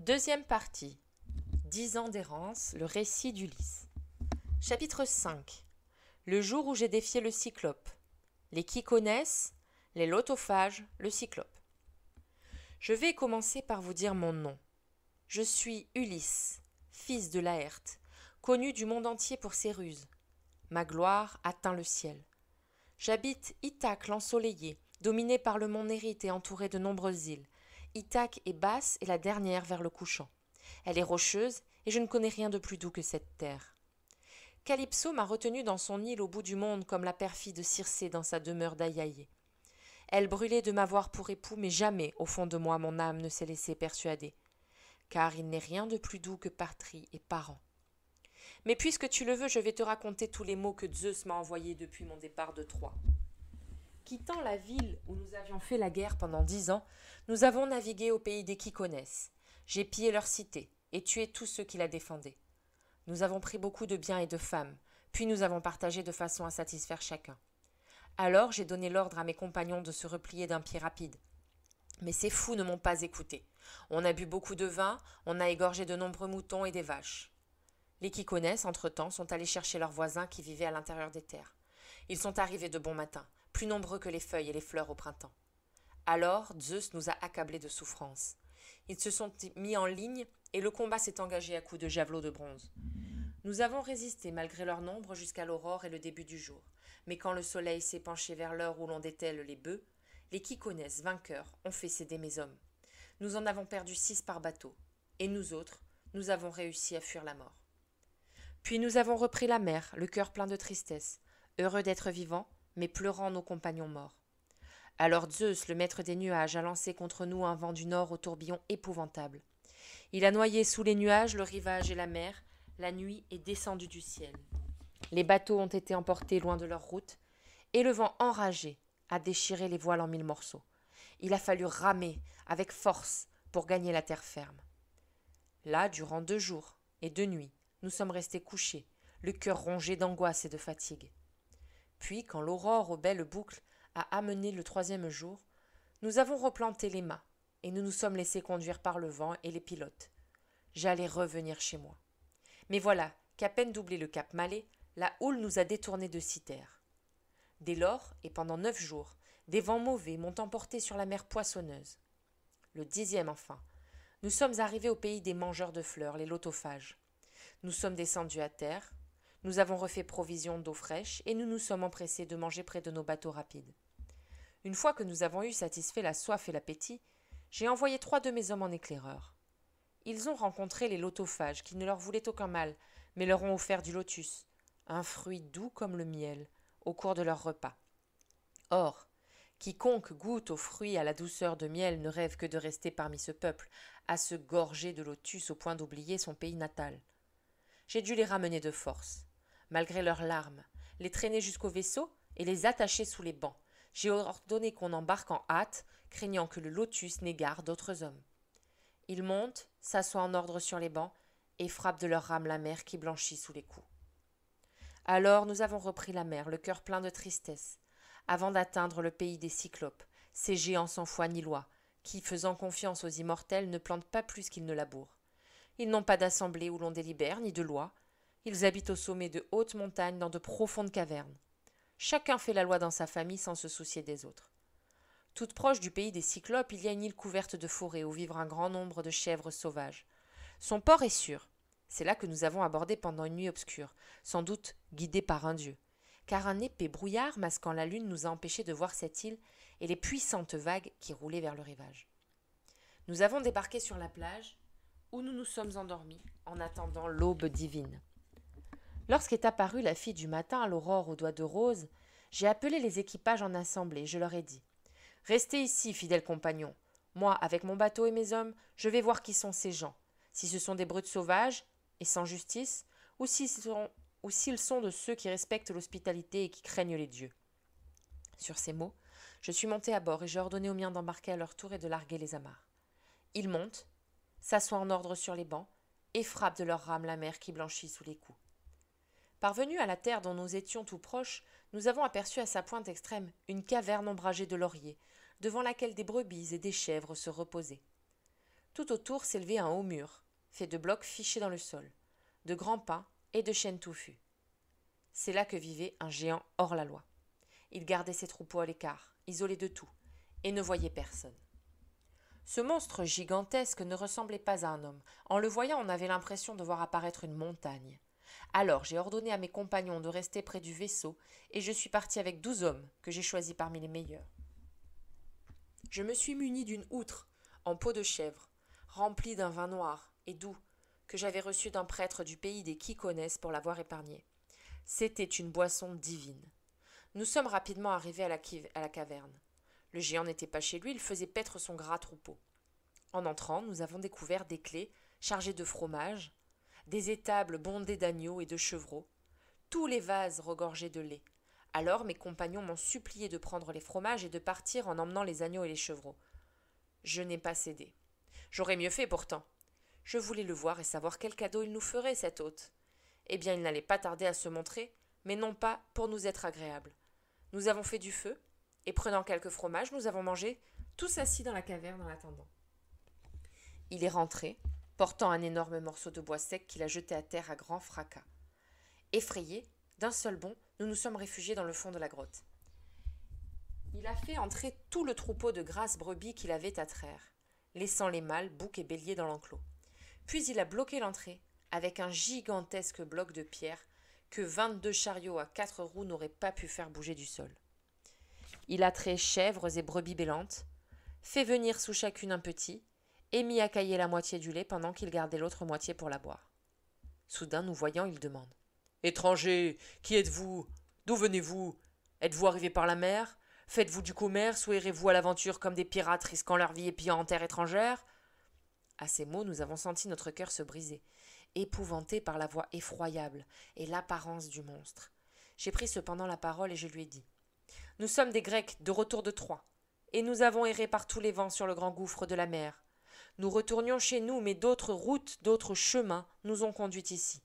Deuxième partie. 10 ans d'errance, le récit d'Ulysse. Chapitre 5. Le jour où j'ai défié le cyclope. Les qui connaissent, les lotophages, le cyclope. Je vais commencer par vous dire mon nom. Je suis Ulysse, fils de Laërte, connu du monde entier pour ses ruses. Ma gloire atteint le ciel. J'habite Ithaque l'ensoleillé, dominé par le mont Nérite et entouré de nombreuses îles. Ithaque est basse et la dernière vers le couchant. Elle est rocheuse et je ne connais rien de plus doux que cette terre. Calypso m'a retenu dans son île au bout du monde comme la perfide Circé dans sa demeure d'Aiaïe. Elle brûlait de m'avoir pour époux, mais jamais, au fond de moi, mon âme ne s'est laissée persuader. Car il n'est rien de plus doux que patrie et parents. Mais puisque tu le veux, je vais te raconter tous les maux que Zeus m'a envoyés depuis mon départ de Troie. Quittant la ville où nous avions fait la guerre pendant 10 ans, nous avons navigué au pays des qui connaissent. J'ai pillé leur cité et tué tous ceux qui la défendaient. Nous avons pris beaucoup de biens et de femmes, puis nous avons partagé de façon à satisfaire chacun. Alors j'ai donné l'ordre à mes compagnons de se replier d'un pied rapide. Mais ces fous ne m'ont pas écouté. On a bu beaucoup de vin, on a égorgé de nombreux moutons et des vaches. Les qui connaissent, entre-temps, sont allés chercher leurs voisins qui vivaient à l'intérieur des terres. Ils sont arrivés de bon matin, plus nombreux que les feuilles et les fleurs au printemps. Alors Zeus nous a accablés de souffrance. Ils se sont mis en ligne et le combat s'est engagé à coups de javelots de bronze. Nous avons résisté malgré leur nombre jusqu'à l'aurore et le début du jour. Mais quand le soleil s'est penché vers l'heure où l'on dételle les bœufs, les qui connaissent, vainqueurs, ont fait céder mes hommes. Nous en avons perdu 6 par bateau. Et nous autres, nous avons réussi à fuir la mort. Puis nous avons repris la mer, le cœur plein de tristesse, heureux d'être vivants, mais pleurant nos compagnons morts. Alors Zeus, le maître des nuages, a lancé contre nous un vent du nord au tourbillon épouvantable. Il a noyé sous les nuages le rivage et la mer, la nuit est descendue du ciel. Les bateaux ont été emportés loin de leur route, et le vent enragé a déchiré les voiles en 1000 morceaux. Il a fallu ramer avec force pour gagner la terre ferme. Là, durant 2 jours et 2 nuits, nous sommes restés couchés, le cœur rongé d'angoisse et de fatigue. Puis, quand l'aurore aux belles boucles a amené le 3e jour, nous avons replanté les mâts, et nous nous sommes laissés conduire par le vent et les pilotes. J'allais revenir chez moi. Mais voilà qu'à peine doublé le cap Malais, la houle nous a détournés de Cythère. Dès lors, et pendant 9 jours, des vents mauvais m'ont emporté sur la mer poissonneuse. Le 10e enfin, nous sommes arrivés au pays des mangeurs de fleurs, les lotophages. Nous sommes descendus à terre, nous avons refait provision d'eau fraîche et nous nous sommes empressés de manger près de nos bateaux rapides. Une fois que nous avons eu satisfait la soif et l'appétit, j'ai envoyé 3 de mes hommes en éclaireurs. Ils ont rencontré les lotophages qui ne leur voulaient aucun mal, mais leur ont offert du lotus, un fruit doux comme le miel, au cours de leur repas. Or, quiconque goûte aux fruits à la douceur de miel ne rêve que de rester parmi ce peuple, à se gorger de lotus au point d'oublier son pays natal. J'ai dû les ramener de force, malgré leurs larmes, les traîner jusqu'au vaisseau et les attacher sous les bancs. J'ai ordonné qu'on embarque en hâte, craignant que le lotus n'égare d'autres hommes. Ils montent, s'assoient en ordre sur les bancs et frappent de leurs rames la mer qui blanchit sous les coups. Alors nous avons repris la mer, le cœur plein de tristesse, avant d'atteindre le pays des cyclopes, ces géants sans foi ni loi, qui, faisant confiance aux immortels, ne plantent pas plus qu'ils ne labourent. Ils n'ont pas d'assemblée où l'on délibère, ni de loi. Ils habitent au sommet de hautes montagnes, dans de profondes cavernes. Chacun fait la loi dans sa famille sans se soucier des autres. Toute proche du pays des Cyclopes, il y a une île couverte de forêts où vivent un grand nombre de chèvres sauvages. Son port est sûr. C'est là que nous avons abordé pendant une nuit obscure, sans doute guidés par un dieu. Car un épais brouillard masquant la lune nous a empêchés de voir cette île et les puissantes vagues qui roulaient vers le rivage. Nous avons débarqué sur la plage, où nous nous sommes endormis en attendant l'aube divine. Lorsqu'est apparue la fille du matin à l'aurore aux doigts de rose, j'ai appelé les équipages en assemblée, je leur ai dit « Restez ici, fidèles compagnons. Moi, avec mon bateau et mes hommes, je vais voir qui sont ces gens, si ce sont des brutes sauvages et sans justice, ou s'ils sont de ceux qui respectent l'hospitalité et qui craignent les dieux. » Sur ces mots, je suis monté à bord et j'ai ordonné aux miens d'embarquer à leur tour et de larguer les amarres. Ils montent, s'assoient en ordre sur les bancs et frappent de leurs rames la mer qui blanchit sous les coups. Parvenus à la terre dont nous étions tout proches, nous avons aperçu à sa pointe extrême une caverne ombragée de lauriers, devant laquelle des brebis et des chèvres se reposaient. Tout autour s'élevait un haut mur, fait de blocs fichés dans le sol, de grands pins et de chênes touffus. C'est là que vivait un géant hors la loi. Il gardait ses troupeaux à l'écart, isolé de tout, et ne voyait personne. Ce monstre gigantesque ne ressemblait pas à un homme. En le voyant, on avait l'impression de voir apparaître une montagne. Alors j'ai ordonné à mes compagnons de rester près du vaisseau, et je suis parti avec 12 hommes, que j'ai choisis parmi les meilleurs. Je me suis muni d'une outre, en peau de chèvre, remplie d'un vin noir et doux, que j'avais reçu d'un prêtre du pays des Kikones pour l'avoir épargné. C'était une boisson divine. Nous sommes rapidement arrivés à la caverne. Le géant n'était pas chez lui, il faisait paître son gras troupeau. En entrant, nous avons découvert des clés chargées de fromage, des étables bondées d'agneaux et de chevreaux, tous les vases regorgeaient de lait. Alors mes compagnons m'ont supplié de prendre les fromages et de partir en emmenant les agneaux et les chevreaux. Je n'ai pas cédé. J'aurais mieux fait pourtant. Je voulais le voir et savoir quel cadeau il nous ferait, cet hôte. Eh bien, il n'allait pas tarder à se montrer, mais non pas pour nous être agréable. Nous avons fait du feu, et prenant quelques fromages, nous avons mangé, tous assis dans la caverne en attendant. Il est rentré, portant un énorme morceau de bois sec qu'il a jeté à terre à grand fracas. Effrayés, d'un seul bond, nous nous sommes réfugiés dans le fond de la grotte. Il a fait entrer tout le troupeau de grasses brebis qu'il avait à traire, laissant les mâles, boucs et béliers dans l'enclos. Puis il a bloqué l'entrée avec un gigantesque bloc de pierre que 22 chariots à 4 roues n'auraient pas pu faire bouger du sol. Il a trait chèvres et brebis bêlantes, fait venir sous chacune un petit, et mis à cailler la moitié du lait pendant qu'il gardait l'autre moitié pour la boire. Soudain, nous voyant, il demande « Étrangers, qui êtes-vous? D'où venez-vous? Êtes-vous arrivés par la mer? Faites-vous du commerce ou errez-vous à l'aventure comme des pirates risquant leur vie et pillant en terre étrangère ?» À ces mots, nous avons senti notre cœur se briser, épouvantés par la voix effroyable et l'apparence du monstre. J'ai pris cependant la parole et je lui ai dit « Nous sommes des Grecs de retour de Troie, et nous avons erré par tous les vents sur le grand gouffre de la mer. Nous retournions chez nous, mais d'autres routes, d'autres chemins nous ont conduits ici.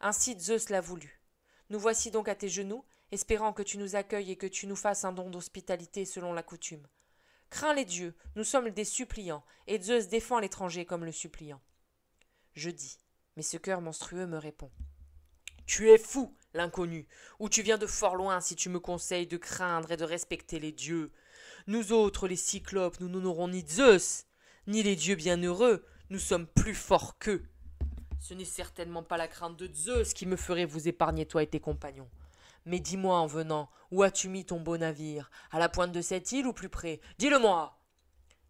Ainsi Zeus l'a voulu. Nous voici donc à tes genoux, espérant que tu nous accueilles et que tu nous fasses un don d'hospitalité selon la coutume. Crains les dieux, nous sommes des suppliants, et Zeus défend l'étranger comme le suppliant. » Je dis, mais ce cœur monstrueux me répond. « Tu es fou, l'inconnu, ou tu viens de fort loin si tu me conseilles de craindre et de respecter les dieux. Nous autres, les cyclopes, nous n'honorons ni Zeus, ni les dieux bienheureux, nous sommes plus forts qu'eux. Ce n'est certainement pas la crainte de Zeus qui me ferait vous épargner, toi et tes compagnons. Mais dis-moi en venant, où as-tu mis ton beau navire? À la pointe de cette île ou plus près? Dis-le-moi »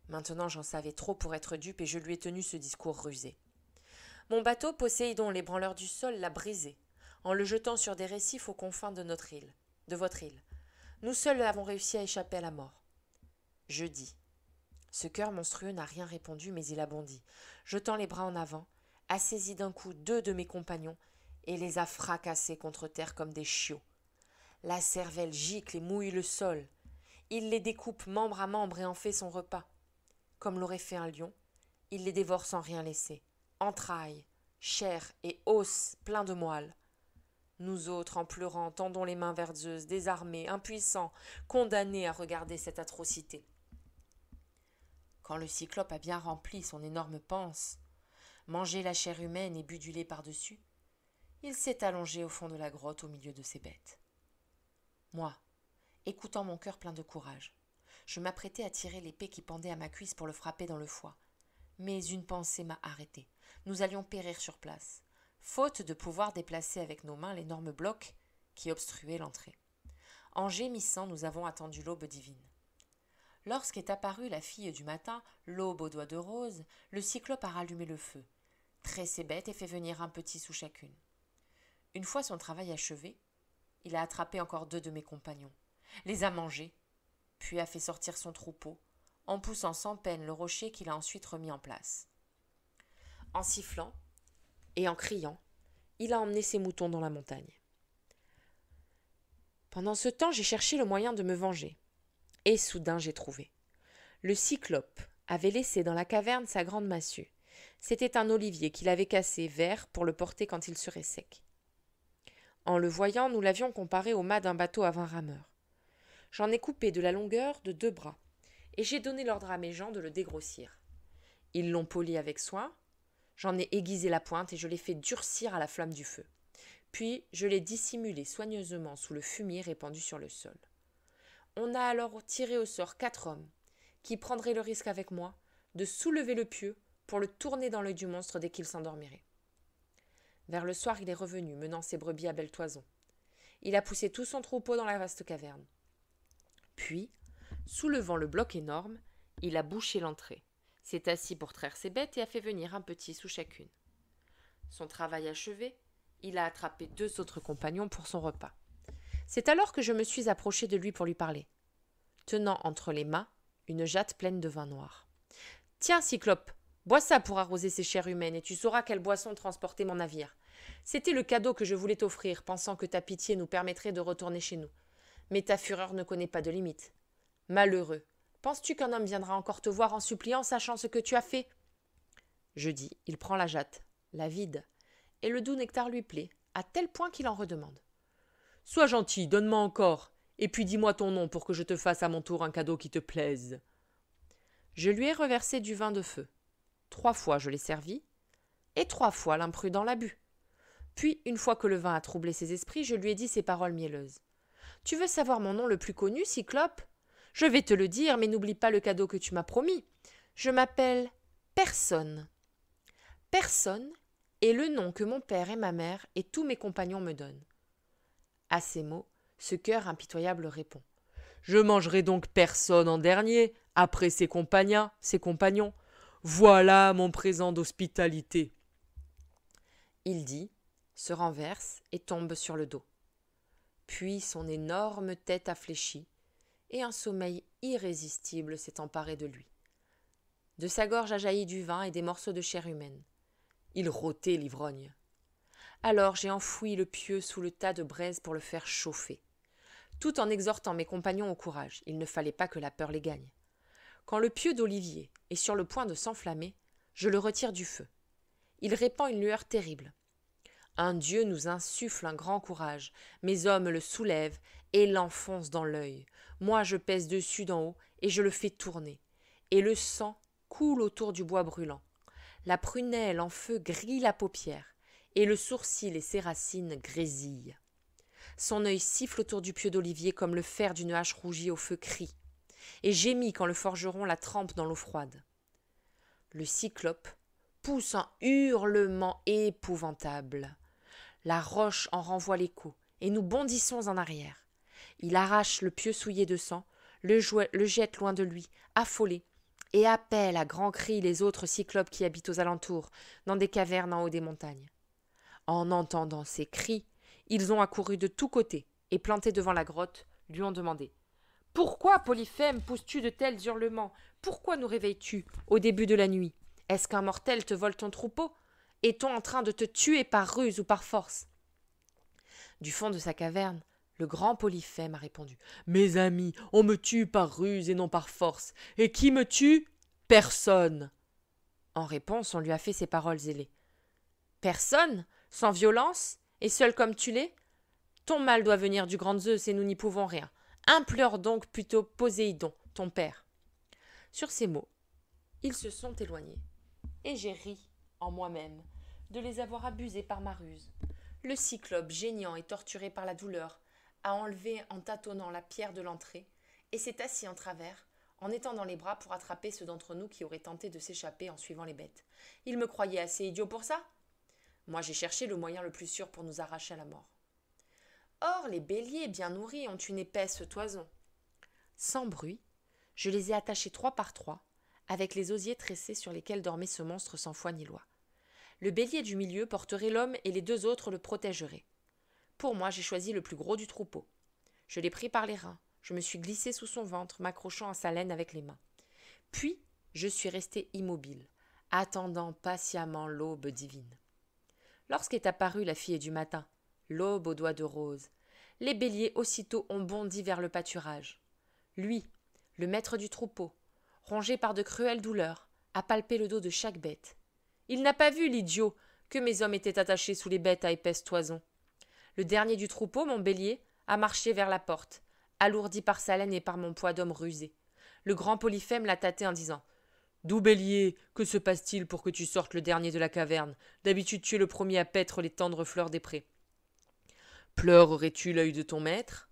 Maintenant j'en savais trop pour être dupe et je lui ai tenu ce discours rusé. Mon bateau, Poséidon, l'ébranleur du sol, l'a brisé, en le jetant sur des récifs aux confins de votre île. Nous seuls avons réussi à échapper à la mort. Je dis. Ce cœur monstrueux n'a rien répondu, mais il a bondi, jetant les bras en avant, a saisi d'un coup 2 de mes compagnons et les a fracassés contre terre comme des chiots. La cervelle gicle et mouille le sol. Il les découpe membre à membre et en fait son repas. Comme l'aurait fait un lion, il les dévore sans rien laisser. Entrailles, chair et os pleins de moelle. Nous autres, en pleurant, tendons les mains vers Zeus, désarmés, impuissants, condamnés à regarder cette atrocité. Quand le cyclope a bien rempli son énorme panse, mangé la chair humaine et bu du lait par-dessus, il s'est allongé au fond de la grotte au milieu de ses bêtes. Moi, écoutant mon cœur plein de courage, je m'apprêtais à tirer l'épée qui pendait à ma cuisse pour le frapper dans le foie. Mais une pensée m'a arrêté. Nous allions périr sur place, faute de pouvoir déplacer avec nos mains l'énorme bloc qui obstruait l'entrée. En gémissant, nous avons attendu l'aube divine. Lorsqu'est apparue la fille du matin, l'aube aux doigts de rose, le cyclope a rallumé le feu, trait ses bêtes et fait venir un petit sous chacune. Une fois son travail achevé, il a attrapé encore 2 de mes compagnons, les a mangés, puis a fait sortir son troupeau, en poussant sans peine le rocher qu'il a ensuite remis en place. En sifflant et en criant, il a emmené ses moutons dans la montagne. Pendant ce temps, j'ai cherché le moyen de me venger. Et soudain, j'ai trouvé. Le cyclope avait laissé dans la caverne sa grande massue. C'était un olivier qu'il avait cassé vert pour le porter quand il serait sec. En le voyant, nous l'avions comparé au mât d'un bateau à 20 rameurs. J'en ai coupé de la longueur de 2 bras, et j'ai donné l'ordre à mes gens de le dégrossir. Ils l'ont poli avec soin. J'en ai aiguisé la pointe et je l'ai fait durcir à la flamme du feu. Puis, je l'ai dissimulé soigneusement sous le fumier répandu sur le sol. On a alors tiré au sort 4 hommes, qui prendraient le risque avec moi de soulever le pieu pour le tourner dans l'œil du monstre dès qu'il s'endormirait. Vers le soir, il est revenu, menant ses brebis à belle toison. Il a poussé tout son troupeau dans la vaste caverne. Puis, soulevant le bloc énorme, il a bouché l'entrée, s'est assis pour traire ses bêtes et a fait venir un petit sous chacune. Son travail achevé, il a attrapé 2 autres compagnons pour son repas. C'est alors que je me suis approché de lui pour lui parler, tenant entre les mains une jatte pleine de vin noir. « Tiens, Cyclope, bois ça pour arroser ces chairs humaines et tu sauras quelle boisson transporter mon navire. C'était le cadeau que je voulais t'offrir, pensant que ta pitié nous permettrait de retourner chez nous. Mais ta fureur ne connaît pas de limite. Malheureux, penses-tu qu'un homme viendra encore te voir en suppliant, sachant ce que tu as fait ?» Je dis, il prend la jatte, la vide, et le doux nectar lui plaît, à tel point qu'il en redemande. « Sois gentil, donne-moi encore, et puis dis-moi ton nom pour que je te fasse à mon tour un cadeau qui te plaise. » Je lui ai reversé du vin de feu. 3 fois je l'ai servi, et 3 fois l'imprudent l'a bu. Puis, une fois que le vin a troublé ses esprits, je lui ai dit ces paroles mielleuses. « Tu veux savoir mon nom le plus connu, Cyclope ? Je vais te le dire, mais n'oublie pas le cadeau que tu m'as promis. Je m'appelle Personne. Personne est le nom que mon père et ma mère et tous mes compagnons me donnent. » À ces mots, ce cœur impitoyable répond. « Je mangerai donc personne en dernier, après ses compagnons. Voilà mon présent d'hospitalité. » Il dit, se renverse et tombe sur le dos. Puis son énorme tête a fléchi, et un sommeil irrésistible s'est emparé de lui. De sa gorge a jailli du vin et des morceaux de chair humaine. Il rôtait l'ivrogne. Alors j'ai enfoui le pieu sous le tas de braise pour le faire chauffer, tout en exhortant mes compagnons au courage. Il ne fallait pas que la peur les gagne. Quand le pieu d'olivier est sur le point de s'enflammer, je le retire du feu. Il répand une lueur terrible. Un dieu nous insuffle un grand courage. Mes hommes le soulèvent et l'enfoncent dans l'œil. Moi, je pèse dessus d'en haut et je le fais tourner. Et le sang coule autour du bois brûlant. La prunelle en feu grille la paupière et le sourcil et ses racines grésillent. Son œil siffle autour du pieu d'olivier comme le fer d'une hache rougie au feu crie et gémit quand le forgeron la trempe dans l'eau froide. Le cyclope pousse un hurlement épouvantable. La roche en renvoie l'écho, et nous bondissons en arrière. Il arrache le pieu souillé de sang, le jette loin de lui, affolé, et appelle à grands cris les autres cyclopes qui habitent aux alentours, dans des cavernes en haut des montagnes. En entendant ces cris, ils ont accouru de tous côtés, et plantés devant la grotte, lui ont demandé « Pourquoi, Polyphème, pousses-tu de tels hurlements ? Pourquoi nous réveilles-tu au début de la nuit ? Est-ce qu'un mortel te vole ton troupeau ? Est-on en train de te tuer par ruse ou par force ?» Du fond de sa caverne, le grand Polyphème a répondu « Mes amis, on me tue par ruse et non par force. Et qui me tue ? Personne. » En réponse, on lui a fait ces paroles ailées. « Personne ? Sans violence ? Et seul comme tu l'es ? Ton mal doit venir du grand Zeus et nous n'y pouvons rien. Implore donc plutôt Poséidon, ton père. » Sur ces mots, ils se sont éloignés. Et j'ai ri en moi-même de les avoir abusés par ma ruse. Le cyclope, geignant et torturé par la douleur, a enlevé en tâtonnant la pierre de l'entrée et s'est assis en travers, en étendant les bras pour attraper ceux d'entre nous qui auraient tenté de s'échapper en suivant les bêtes. Il me croyait assez idiot pour ça ? Moi, j'ai cherché le moyen le plus sûr pour nous arracher à la mort. Or, les béliers bien nourris ont une épaisse toison. Sans bruit, je les ai attachés 3 par 3, avec les osiers tressés sur lesquels dormait ce monstre sans foi ni loi. Le bélier du milieu porterait l'homme et les 2 autres le protégeraient. Pour moi, j'ai choisi le plus gros du troupeau. Je l'ai pris par les reins, je me suis glissé sous son ventre, m'accrochant à sa laine avec les mains. Puis, je suis resté immobile, attendant patiemment l'aube divine. Lorsqu'est apparue la fille du matin, l'aube aux doigts de rose, les béliers aussitôt ont bondi vers le pâturage. Lui, le maître du troupeau, rongé par de cruelles douleurs, a palpé le dos de chaque bête. Il n'a pas vu, l'idiot, que mes hommes étaient attachés sous les bêtes à épaisse toison. Le dernier du troupeau, mon bélier, a marché vers la porte, alourdi par sa laine et par mon poids d'homme rusé. Le grand Polyphème l'a tâté en disant « D'où, Bélier, que se passe-t-il pour que tu sortes le dernier de la caverne? D'habitude tu es le premier à paître les tendres fleurs des prés. Pleurerais-tu l'œil de ton maître?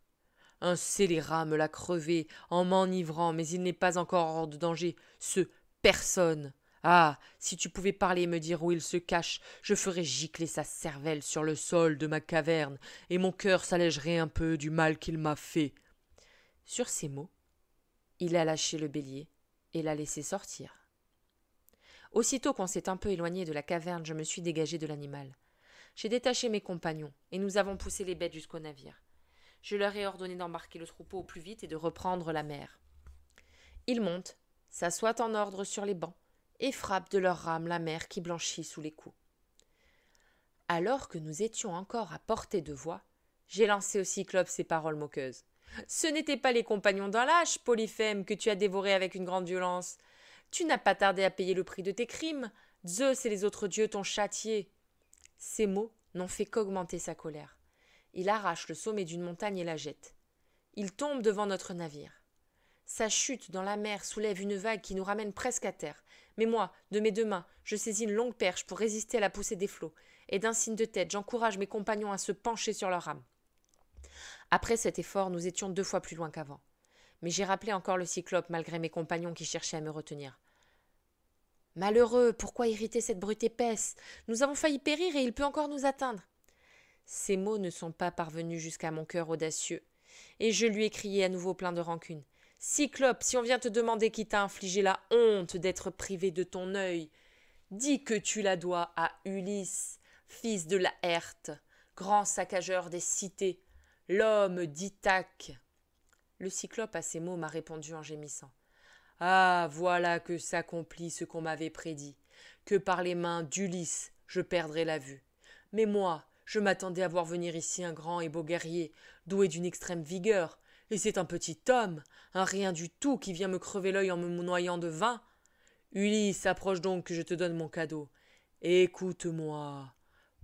Un scélérat me l'a crevé en m'enivrant, mais il n'est pas encore hors de danger. Ce personne. Ah, si tu pouvais parler et me dire où il se cache, je ferais gicler sa cervelle sur le sol de ma caverne, et mon cœur s'allégerait un peu du mal qu'il m'a fait. Sur ces mots, il a lâché le bélier et l'a laissé sortir. Aussitôt qu'on s'est un peu éloigné de la caverne, je me suis dégagé de l'animal. J'ai détaché mes compagnons, et nous avons poussé les bêtes jusqu'au navire. Je leur ai ordonné d'embarquer le troupeau au plus vite et de reprendre la mer. Ils montent, s'assoient en ordre sur les bancs, et frappent de leurs rames la mer qui blanchit sous les coups. Alors que nous étions encore à portée de voix, j'ai lancé au Cyclope ces paroles moqueuses. « Ce n'étaient pas les compagnons d'un lâche, Polyphème, que tu as dévoré avec une grande violence. Tu n'as pas tardé à payer le prix de tes crimes. Zeus et les autres dieux t'ont châtié. » Ces mots n'ont fait qu'augmenter sa colère. Il arrache le sommet d'une montagne et la jette. Il tombe devant notre navire. Sa chute dans la mer soulève une vague qui nous ramène presque à terre. Mais moi, de mes deux mains, je saisis une longue perche pour résister à la poussée des flots, et d'un signe de tête, j'encourage mes compagnons à se pencher sur leurs rames. Après cet effort, nous étions 2 fois plus loin qu'avant. Mais j'ai rappelé encore le Cyclope malgré mes compagnons qui cherchaient à me retenir. « Malheureux, pourquoi irriter cette brute épaisse? Nous avons failli périr et il peut encore nous atteindre. » Ces mots ne sont pas parvenus jusqu'à mon cœur audacieux, et je lui ai crié à nouveau plein de rancune. « Cyclope, si on vient te demander qui t'a infligé la honte d'être privé de ton œil, dis que tu la dois à Ulysse, fils de Laërte, grand saccageur des cités, l'homme d'Ithaque. » Le Cyclope à ces mots m'a répondu en gémissant. « Ah, voilà que s'accomplit ce qu'on m'avait prédit, que par les mains d'Ulysse je perdrai la vue. Mais moi, je m'attendais à voir venir ici un grand et beau guerrier, doué d'une extrême vigueur, et c'est un petit homme, un rien du tout qui vient me crever l'œil en me noyant de vin. Ulysse, approche donc que je te donne mon cadeau. Écoute-moi,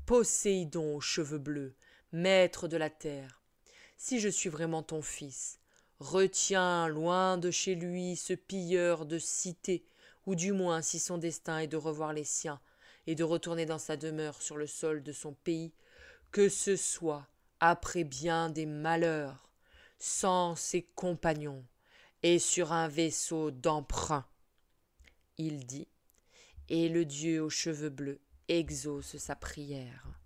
Poséidon aux cheveux bleus, maître de la terre, si je suis vraiment ton fils, retiens loin de chez lui ce pilleur de cité, ou du moins si son destin est de revoir les siens et de retourner dans sa demeure sur le sol de son pays, que ce soit après bien des malheurs, sans ses compagnons, et sur un vaisseau d'emprunt. » Il dit, et le dieu aux cheveux bleus exauce sa prière.